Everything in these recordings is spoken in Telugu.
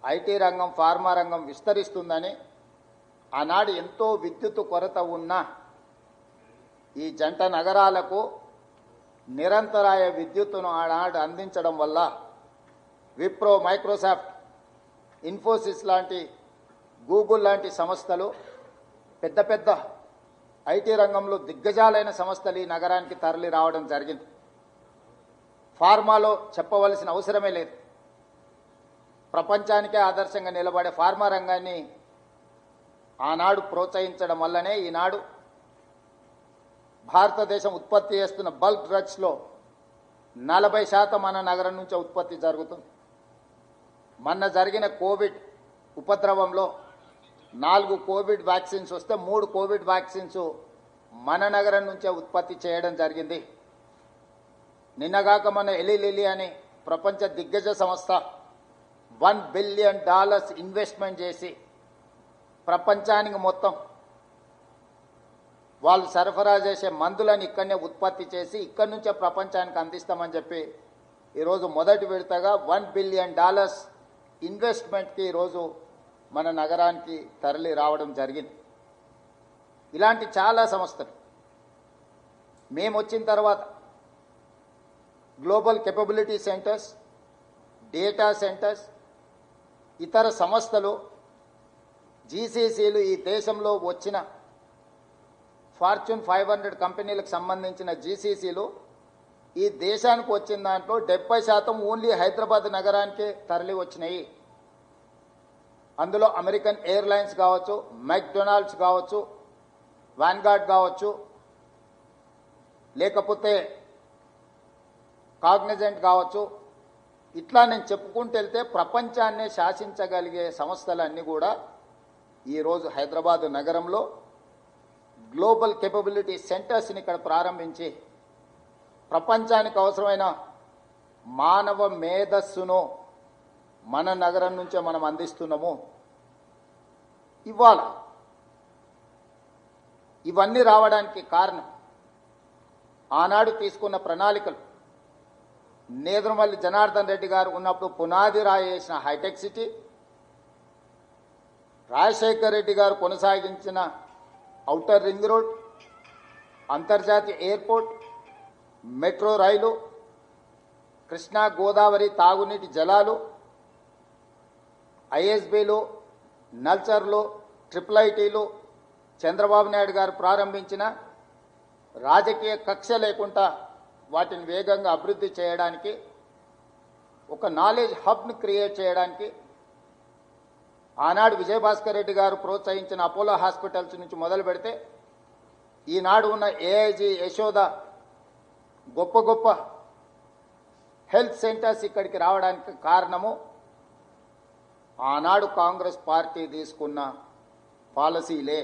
ఐటీ రంగం, ఫార్మా రంగం విస్తరిస్తుందని ఆనాడు ఎంతో విద్యుత్ కొరత ఉన్న ఈ జంట నగరాలకు నిరంతరాయ విద్యుత్తును ఆనాడు అందించడం వల్ల విప్రో, మైక్రోసాఫ్ట్, ఇన్ఫోసిస్ లాంటి, గూగుల్ లాంటి సంస్థలు, పెద్ద పెద్ద ఐటీ రంగంలో దిగ్గజాలైన సంస్థలు ఈ నగరానికి తరలి రావడం జరిగింది. ఫార్మాలో చెప్పవలసిన అవసరమే లేదు. ప్రపంచానికే ఆదర్శంగా నిలబడే ఫార్మా రంగాన్ని ఆనాడు ప్రోత్సహించడం వల్లనే ఈనాడు భారతదేశం ఉత్పత్తి చేస్తున్న బల్క్ డ్రగ్స్లో 40% మన నగరం నుంచే ఉత్పత్తి జరుగుతుంది. మొన్న జరిగిన కోవిడ్ ఉపద్రవంలో 4 కోవిడ్ వ్యాక్సిన్స్ వస్తే 3 కోవిడ్ వ్యాక్సిన్స్ మన నగరం నుంచే ఉత్పత్తి చేయడం జరిగింది. నిన్నగాక మన ఎలిలిలి అని ప్రపంచ దిగ్గజ సంస్థ $1 బిలియన్ ఇన్వెస్ట్మెంట్ చేసి ప్రపంచానికి మొత్తం వాళ్ళు సరఫరా చేసే మందులను ఇక్కడనే ఉత్పత్తి చేసి ఇక్కడి నుంచే ప్రపంచానికి అందిస్తామని చెప్పి ఈరోజు మొదటి విడతగా $1 బిలియన్ ఇన్వెస్ట్మెంట్కి ఈరోజు మన నగరానికి తరలి రావడం జరిగింది. ఇలాంటి చాలా సంస్థలు మేము వచ్చిన తర్వాత global capability centres, data centres, ఇతర సంస్థలు, జీసీసీలు, ఈ దేశంలో వచ్చిన ఫార్చ్యూన్ 500 కంపెనీలకు సంబంధించిన జీసీసీలు ఈ దేశానికి వచ్చిన దాంట్లో 70% ఓన్లీ హైదరాబాద్ నగరానికే తరలి వచ్చినాయి. అందులో అమెరికన్ ఎయిర్లైన్స్ కావచ్చు, మెక్డొనాల్డ్స్ కావచ్చు, వాన్గార్డ్ కావచ్చు, లేకపోతే కాగ్నిజెంట్ కావచ్చు, ఇట్లా నేను చెప్పుకుంటూ వెళ్తే ప్రపంచాన్నే శాసించగలిగే సంస్థలన్నీ కూడా ఈరోజు హైదరాబాద్ నగరంలో గ్లోబల్ కేపబిలిటీ సెంటర్స్ని ఇక్కడ ప్రారంభించి ప్రపంచానికి అవసరమైన మానవ మేధస్సును మన నగరం నుంచే మనం అందిస్తున్నాము. ఇవాళ ఇవన్నీ రావడానికి కారణం ఆనాడు తీసుకున్న ప్రణాళికలు. నేదురుమల్లి జనార్దన్ రెడ్డి గారు ఉన్నప్పుడు పునాది రాయి వేసిన హైటెక్ సిటీ, రాజశేఖర్ రెడ్డి గారు కొనసాగించిన ఔటర్ రింగ్ రోడ్, అంతర్జాతీయ ఎయిర్పోర్ట్, మెట్రో రైలు, కృష్ణా గోదావరి తాగునీటి జలాలు, ఐఎస్బీలు, నల్చర్లు, ట్రిపుల్ ఐటీలు, చంద్రబాబు నాయుడు గారు ప్రారంభించిన రాజకీయ కక్ష లేకుండా వాటిని వేగంగా అభివృద్ధి చేయడానికి, ఒక నాలెడ్జ్ హబ్ని క్రియేట్ చేయడానికి ఆనాడు విజయభాస్కర్ రెడ్డి గారు ప్రోత్సహించిన అపోలో హాస్పిటల్స్ నుంచి మొదలు పెడితే ఈనాడు ఉన్న ఏఐజీ, యశోద, గొప్ప గొప్ప హెల్త్ సెంటర్స్ ఇక్కడికి రావడానికి కారణము ఆనాడు కాంగ్రెస్ పార్టీ తీసుకున్న పాలసీలే.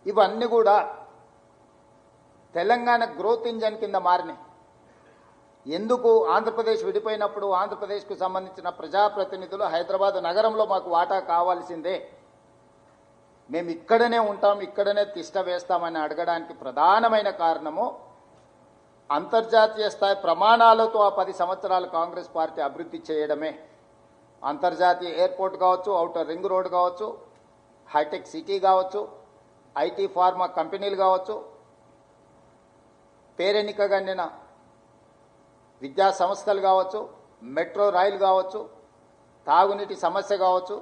ఇవన్నీ కూడా తెలంగాణ గ్రోత్ ఇంజన్ కింద మారినాయి. ఎందుకు ఆంధ్రప్రదేశ్ విడిపోయినప్పుడు ఆంధ్రప్రదేశ్కు సంబంధించిన ప్రజాప్రతినిధులు హైదరాబాద్ నగరంలో మాకు వాటా కావాల్సిందే, మేము ఇక్కడనే ఉంటాం, ఇక్కడనే తిష్ట వేస్తామని అడగడానికి ప్రధానమైన కారణము అంతర్జాతీయ స్థాయి ప్రమాణాలతో ఆ 10 సంవత్సరాలు కాంగ్రెస్ పార్టీ అభివృద్ధి చేయడమే. అంతర్జాతీయ ఎయిర్పోర్ట్ కావచ్చు, ఔటర్ రింగ్ రోడ్ కావచ్చు, హైటెక్ సిటీ కావచ్చు, ఐటీ ఫార్మా కంపెనీలు కావచ్చు, పేరెన్నికగండిన విద్యా సంస్థలు కావచ్చు, మెట్రో రైలు కావచ్చు, తాగునీటి సమస్య కావచ్చు,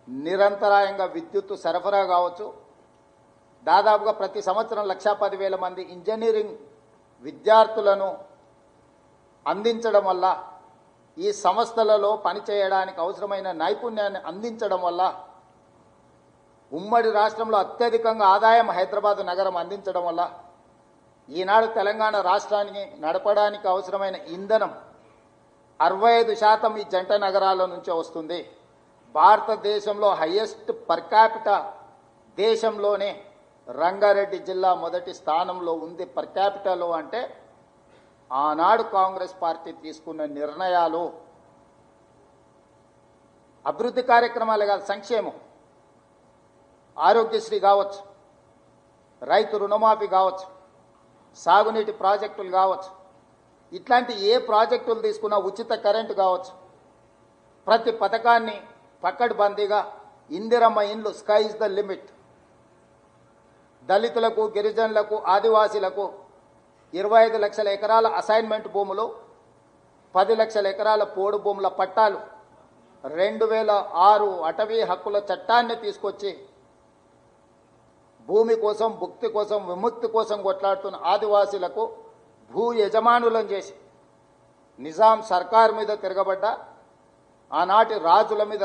నిరంతరాయంగా విద్యుత్తు సరఫరా కావచ్చు. దాదాపుగా ప్రతి సంవత్సరం 1,10,000 మంది ఇంజనీరింగ్ విద్యార్థులను అందించడం వల్ల, ఈ సంస్థలలో పనిచేయడానికి అవసరమైన నైపుణ్యాన్ని అందించడం వల్ల ఉమ్మడి రాష్ట్రంలో అత్యధికంగా ఆదాయం హైదరాబాద్ నగరం అందించడం వల్ల ఈనాడు తెలంగాణ రాష్ట్రానికి నడపడానికి అవసరమైన ఇంధనం 65% ఈ జంట నగరాల నుంచే వస్తుంది. భారతదేశంలో హైయెస్ట్ పర్ క్యాపిటా దేశంలోనే రంగారెడ్డి జిల్లా మొదటి స్థానంలో ఉంది పర్ క్యాపిటాలో. అంటే ఆనాడు కాంగ్రెస్ పార్టీ తీసుకున్న నిర్ణయాలు అభివృద్ధి కార్యక్రమాలు కాదు, సంక్షేమం, ఆరోగ్యశ్రీ కావచ్చు, రైతు రుణమాఫీ కావచ్చు, సాగునీటి ప్రాజెక్టులు కావచ్చు, ఇట్లాంటి ఏ ప్రాజెక్టులు తీసుకున్నా, ఉచిత కరెంటు కావచ్చు, ప్రతి పథకాన్ని పకడ్బందీగా ఇందిరమ్మ ఇండ్లు స్కై ఇస్ ద లిమిట్, దళితులకు, గిరిజనులకు, ఆదివాసీలకు 25 లక్షల ఎకరాల అసైన్మెంట్ భూములు, 10 లక్షల ఎకరాల పోడు భూముల పట్టాలు, 2006 అటవీ హక్కుల చట్టాన్ని తీసుకొచ్చి భూమి కోసం, భుక్తి కోసం, విముక్తి కోసం కొట్లాడుతున్న ఆదివాసీలకు భూ యజమానులను చేసి నిజాం సర్కార్ మీద తిరగబడ్డ ఆనాటి రాజుల మీద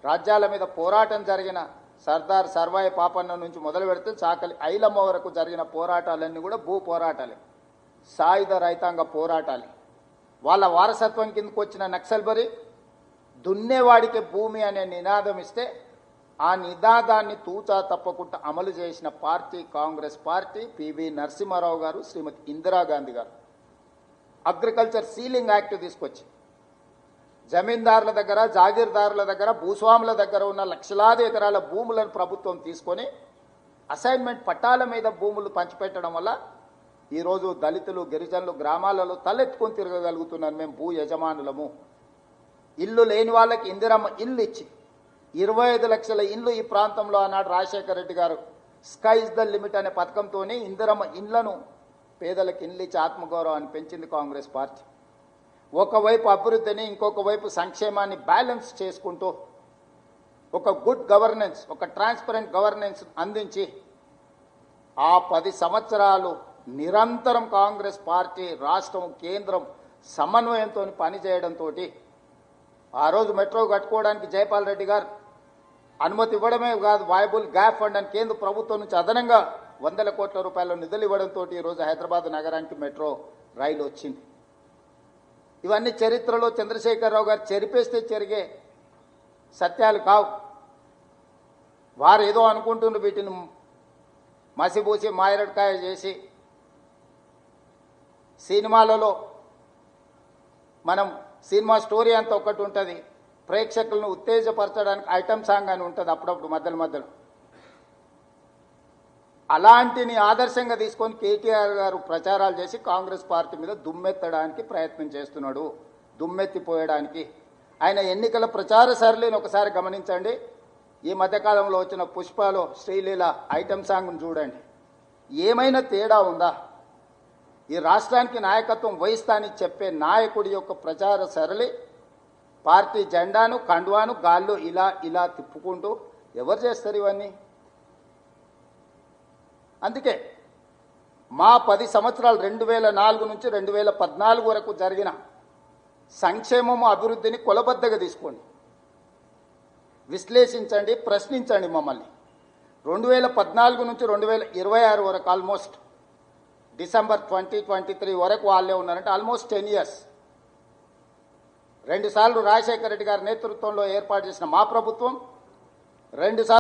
రాజ్యాల మీద పోరాటం జరిగిన సర్దార్ సర్వాయి పాపన్న నుంచి మొదలు పెడితే చాకలి ఐలమ్మ వరకు జరిగిన పోరాటాలన్నీ కూడా భూ పోరాటాలే, సాయుధ రైతాంగ పోరాటాలే. వాళ్ళ వారసత్వం కిందకు వచ్చిన నక్సల్బరి దున్నేవాడికి భూమి అనే నినాదం ఇస్తే ఆ నినాదాన్ని తూచా తప్పకుండా అమలు చేసిన పార్టీ కాంగ్రెస్ పార్టీ. పివి నరసింహారావు గారు, శ్రీమతి ఇందిరాగాంధీ గారు అగ్రికల్చర్ సీలింగ్ యాక్ట్ తీసుకొచ్చి జమీందారుల దగ్గర, జాగీర్దారుల దగ్గర, భూస్వాముల దగ్గర ఉన్న లక్షలాది ఎకరాల భూములను ప్రభుత్వం తీసుకొని అసైన్మెంట్ పట్టాల మీద భూములు పంచిపెట్టడం వల్ల ఈరోజు దళితులు, గిరిజనులు గ్రామాలలో తలెత్తుకొని తిరగగలుగుతున్నారు. మేము భూ యజమానులము. ఇల్లు లేని వాళ్ళకి ఇందిరమ్మ ఇల్లు ఇచ్చి 25 లక్షల ఇండ్లు ఈ ప్రాంతంలో ఆనాడు రాజశేఖర రెడ్డి గారు స్కై ఇస్ ద లిమిట్ అనే పథకంతో ఇందిరమ్మ ఇండ్లను పేదలకు ఇండ్లు ఇచ్చి ఆత్మగౌరవాన్ని పెంచింది కాంగ్రెస్ పార్టీ. ఒకవైపు అభివృద్ధిని, ఇంకొక వైపు సంక్షేమాన్ని బ్యాలెన్స్ చేసుకుంటూ ఒక గుడ్ గవర్నెన్స్, ఒక ట్రాన్స్పరెంట్ గవర్నెన్స్ అందించి ఆ 10 సంవత్సరాలు నిరంతరం కాంగ్రెస్ పార్టీ రాష్ట్రం, కేంద్రం సమన్వయంతో పనిచేయడంతో ఆ రోజు మెట్రో కట్టుకోవడానికి జైపాల్ రెడ్డి గారు అనుమతి ఇవ్వడమే కాదు, వాయబుల్ గ్యాప్ ఫండ్ అని కేంద్ర ప్రభుత్వం నుంచి అదనంగా 100 కోట్ల రూపాయల నిధులు ఇవ్వడంతో ఈరోజు హైదరాబాద్ నగరానికి మెట్రో రైలు వచ్చింది. ఇవన్నీ చరిత్రలో చంద్రశేఖరరావు గారు చెరిపేస్తే చెరిగే సత్యాలు కావు. వారు ఏదో అనుకుంటున్నారు, వీటిని మసిబూసి మాయరడికాయ చేసి సినిమాలలో మనం సినిమా స్టోరీ అంతా ఒకటి ఉంటుంది, ప్రేక్షకులను ఉత్తేజపరచడానికి ఐటమ్ సాంగ్ అని ఉంటుంది అప్పుడప్పుడు మధ్యలో. అలాంటిని ఆదర్శంగా తీసుకొని కేటీఆర్ గారు ప్రచారాలు చేసి కాంగ్రెస్ పార్టీ మీద దుమ్మెత్తడానికి ప్రయత్నం చేస్తున్నాడు, దుమ్మెత్తిపోయడానికి. ఆయన ఎన్నికల ప్రచార సరళిని ఒకసారి గమనించండి. ఈ మధ్యకాలంలో వచ్చిన పుష్పలో శ్రీలీల ఐటమ్ సాంగ్ను చూడండి, ఏమైనా తేడా ఉందా? ఈ రాష్ట్రానికి నాయకత్వం వహిస్తానని చెప్పే నాయకుడి యొక్క ప్రచార సరళి పార్టీ జెండాను, కండువాను గాల్లో ఇలా తిప్పుకుంటూ ఎవరు చేస్తారు ఇవన్నీ? అందుకే మా 10 సంవత్సరాలు 2004 నుంచి 2014 వరకు జరిగిన సంక్షేమము, అభివృద్ధిని కొలబద్దగా తీసుకోండి, విశ్లేషించండి, ప్రశ్నించండి మమ్మల్ని. 2014 నుంచి 2026 వరకు ఆల్మోస్ట్ డిసెంబర్ 2023 వరకు వాళ్ళే ఉన్నారంటే ఆల్మోస్ట్ 10 years. 2 సార్లు రాజశేఖర రెడ్డి గారి నేతృత్వంలో ఏర్పాటు చేసిన మా ప్రభుత్వం, 2 సార్లు